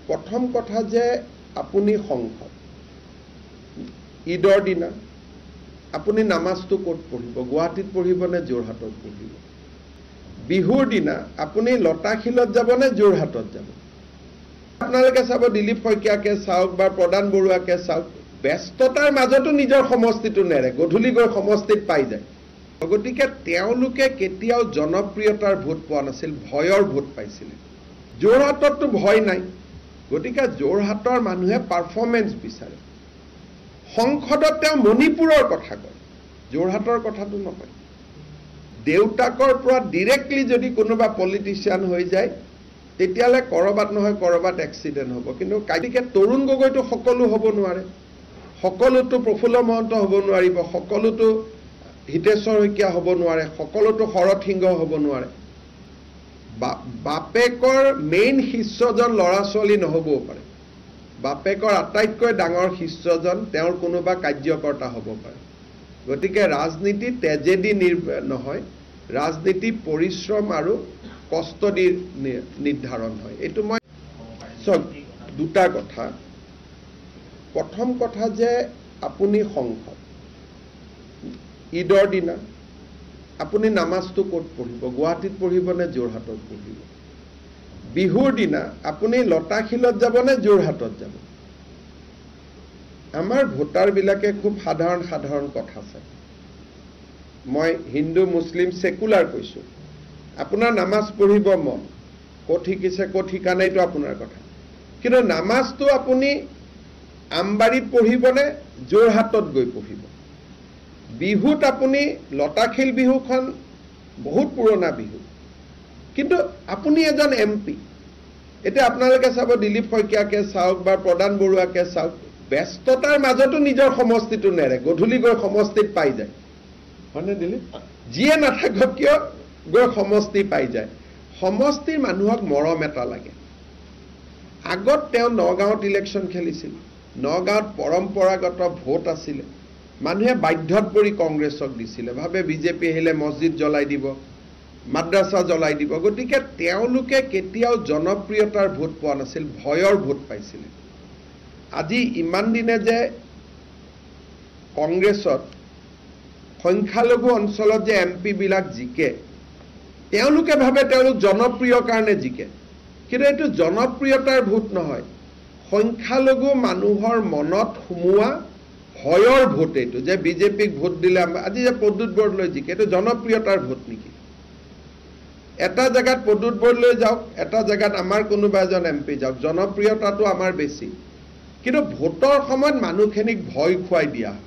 প্ৰথম কথা যে আপুনি সংসদ ঈদৰ দিনা আপুনি নামাজটো ক'ত পঢ়িব? গুৱাহাটীত পঢ়িব নে যোৰহাটত পঢ়িব? বিহুৰ দিনা আপুনি লতাশিলত যাব নে যোৰহাটত যাব? আপোনালোকে চাব দিলীপ শইকীয়াকে চাওক বা প্ৰদান বৰুৱাকে চাওক, ব্যস্ততাৰ মাজতো নিজৰ সমষ্টিটো নেৰে, গধূলি গৈ সমষ্টিত পাই যায়। গতিকে তেওঁলোকে কেতিয়াও জনপ্ৰিয়তাৰ ভোট পোৱা নাছিল, ভয়ৰ ভোট পাইছিলে। যোৰহাটততো ভয় নাই, গতিকে যোৰহাটৰ মানুহে পাৰফৰ্মেঞ্চ বিচাৰে। সংসদত তেওঁ মণিপুৰৰ কথা কয়, যোৰহাটৰ কথাটো নকয়। দেউতাকৰ পৰা ডিৰেক্টলি যদি কোনোবা পলিটিচিয়ান হৈ যায়, তেতিয়াহ'লে ক'ৰবাত নহয় ক'ৰবাত এক্সিডেণ্ট হ'ব। কিন্তু গতিকে তৰুণ গগৈটো সকলো হ'ব নোৱাৰে, সকলোতো প্ৰফুল্ল মহন্ত হ'ব নোৱাৰিব, সকলোতো হিতেশ্বৰ শইকীয়া হ'ব নোৱাৰে, সকলোতো শৰৎ সিংহ হ'ব নোৱাৰে। বাপেকৰ মেইন শিষ্যজন ল'ৰা ছোৱালী নহ'বও পাৰে, বাপেকৰ আটাইতকৈ ডাঙৰ শিষ্যজন তেওঁৰ কোনোবা কাৰ্যকৰ্তা হ'ব পাৰে। গতিকে ৰাজনীতি তেজেদি নহয়, ৰাজনীতি পৰিশ্ৰম আৰু কষ্ট দি নিৰ্ধাৰণ হয়। এইটো মই চাওক, দুটা কথা। প্ৰথম কথা যে আপুনি সংসদ ঈদৰ দিনা আপুনি নামাজটো ক'ত পঢ়িব? গুৱাহাটীত পঢ়িব নে যোৰহাটত পঢ়িব? বিহুৰ দিনা আপুনি লতাশিলত যাব নে যোৰহাটত যাব? আমাৰ ভোটাৰবিলাকে খুব সাধাৰণ সাধাৰণ কথা চায়। মই হিন্দু মুছলিম ছেকুলাৰ কৈছোঁ, আপোনাৰ নামাজ পঢ়িব মন, ক'ত শিকিছে ক'ত শিকা নাইতো আপোনাৰ কথা। কিন্তু নামাজটো আপুনি আমবাৰীত পঢ়িবনে যোৰহাটত গৈ পঢ়িব? বিহুত আপুনি লতাশিল বিহুখন বহুত পুৰণা বিহু, কিন্তু আপুনি এজন MP। এতিয়া আপোনালোকে চাব দিলীপ শইকীয়াকে চাওক বা প্ৰদান বৰুৱাকে চাওক, ব্যস্ততাৰ মাজতো নিজৰ সমষ্টিটো নেৰে, গধূলি গৈ সমষ্টিত পাই যায়। হয়নে দিলীপ? যিয়ে নাথাকক কিয় গৈ সমষ্টি পাই যায়। সমষ্টিৰ মানুহক মৰম এটা লাগে। আগত তেওঁ নগাঁৱত ইলেকশ্যন খেলিছিল, নগাঁৱত পৰম্পৰাগত ভোট আছিলে, মানুহে বাধ্যত পৰি কংগ্ৰেছক দিছিলে, ভাবে বিজেপি আহিলে মছজিদ জ্বলাই দিব, মাদ্ৰাছা জ্বলাই দিব। গতিকে তেওঁলোকে কেতিয়াও জনপ্ৰিয়তাৰ ভোট পোৱা নাছিল, ভয়ৰ ভোট পাইছিলে। আজি ইমান দিনে যে কংগ্ৰেছত সংখ্যালঘু অঞ্চলত যে MP বিলাক জিকে, তেওঁলোকে ভাবে তেওঁলোক জনপ্ৰিয় কাৰণে জিকে, কিন্তু এইটো জনপ্ৰিয়তাৰ ভোট নহয়, সংখ্যালঘু মানুহৰ মনত সোমোৱা ভয়ৰ ভোট। এইটো যে বিজেপিক ভোট দিলে আজি যে প্ৰদ্যুৎ বৰদলৈ জিকে, এইটো জনপ্ৰিয়তাৰ ভোট নেকি? এটা জেগাত প্ৰদ্যুৎ বৰদলৈ যাওক, এটা জেগাত আমাৰ কোনোবা এজন MP যাওক, জনপ্ৰিয়তাটো আমাৰ বেছি, কিন্তু ভোটৰ সময়ত মানুহখিনিক ভয় খুৱাই দিয়া হয়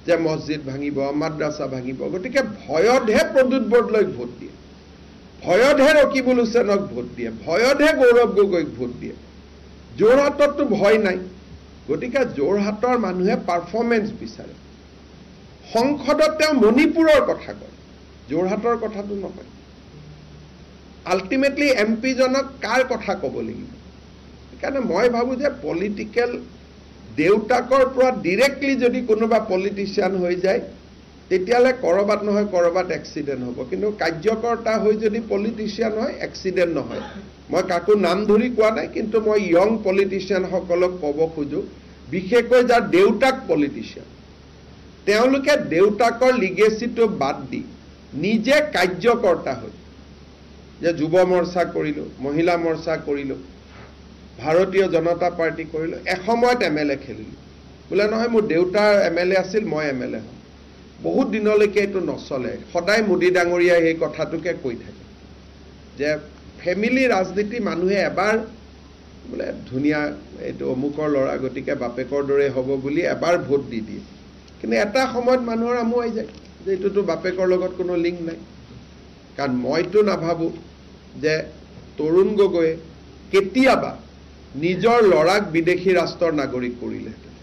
যে মছজিদ ভাঙিব, মাদ্ৰাছা ভাঙিব। গতিকে ভয়তহে প্ৰদ্যুৎ বৰদলৈক ভোট দিয়ে, ভয়তহে ৰকিবুল হুছেইনক ভোট দিয়ে, ভয়তহে গৌৰৱ গগৈক ভোট দিয়ে। যোৰহাটততো ভয় নাই, গতিকে যোৰহাটৰ মানুহে পাৰফৰ্মেঞ্চ বিচাৰে। সংসদত তেওঁ মণিপুৰৰ কথা কয়, যোৰহাটৰ কথাটো নকয়। আল্টিমেটলি MP জনক কাৰ কথা ক'ব লাগিব? সেইকাৰণে মই ভাবোঁ যে পলিটিকেল দেউতাকৰ পৰা ডিৰেক্টলি যদি কোনোবা পলিটিচিয়ান হৈ যায়, তেতিয়াহ'লে ক'ৰবাত নহয় ক'ৰবাত এক্সিডেণ্ট হ'ব। কিন্তু কাৰ্যকৰ্তা হৈ যদি পলিটিচিয়ান হয়, এক্সিডেণ্ট নহয়। মই কাকো নাম ধৰি কোৱা নাই, কিন্তু মই ইয়ং পলিটিচিয়ানসকলক ক'ব খোজোঁ, বিশেষকৈ যাৰ দেউতাক পলিটিচিয়ান, তেওঁলোকে দেউতাকৰ লিগেচিটো বাদ দি নিজে কাৰ্যকৰ্তা হৈ, যে যুৱ মৰ্চা কৰিলোঁ, মহিলা মৰ্চা কৰিলোঁ, ভাৰতীয় জনতা পাৰ্টি কৰিলোঁ, এসময়ত MLA খেলিলোঁ, বোলে নহয় মোৰ দেউতাৰ MLA আছিল, মই MLA হ'ম। বহুত দিনলৈকে এইটো নচলে। সদায় মোদী ডাঙৰীয়াই সেই কথাটোকে কৈ থাকে যে ফেমিলি ৰাজনীতি, মানুহে এবাৰ বোলে ধুনীয়া এইটো অমুকৰ ল'ৰা, গতিকে বাপেকৰ দৰে হ'ব বুলি এবাৰ ভোট দি দিয়ে, কিন্তু এটা সময়ত মানুহৰ আমুৱাই যায় যে এইটোতো বাপেকৰ লগত কোনো লিংক নাই। কাৰণ মইতো নাভাবোঁ যে তৰুণ গগৈয়ে কেতিয়াবা নিজৰ ল'ৰাক বিদেশী ৰাষ্ট্ৰৰ নাগৰিক কৰিলেহেঁতেন।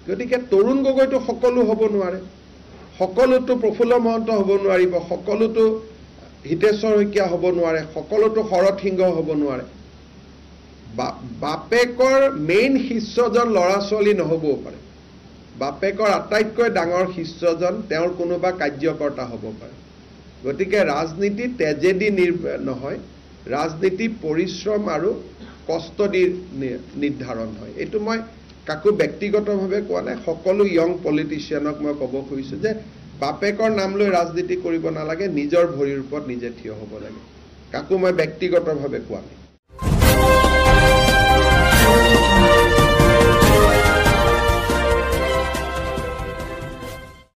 গতিকে তৰুণ গগৈটো সকলো হ'ব নোৱাৰে, সকলোতো প্ৰফুল্ল মহন্ত হ'ব নোৱাৰিব, সকলোতো হিতেশ্বৰ শইকীয়া হ'ব নোৱাৰে, সকলোতো শৰৎ সিংহ হ'ব নোৱাৰে। বাপেকৰ মেইন শিষ্যজন ল'ৰা ছোৱালী নহ'বও পাৰে, বাপেকৰ আটাইতকৈ ডাঙৰ শিষ্যজন তেওঁৰ কোনোবা কাৰ্যকৰ্তা হ'ব পাৰে। গতিকে ৰাজনীতি তেজেদি নহয়, ৰাজনীতি পৰিশ্ৰম আৰু কষ্ট দি নিৰ্ধাৰণ হয়। এইটো মই কাকো ব্যক্তিগতভাৱে কোৱা নাই, সকলো ইয়ং পলিটিচিয়ানক মই ক'ব খুজিছোঁ যে বাপেকৰ নাম লৈ ৰাজনীতি কৰিব নালাগে, নিজৰ ভৰিৰ ওপৰত নিজে থিয় হ'ব লাগে। কাকো মই ব্যক্তিগতভাৱে কোৱা নাই।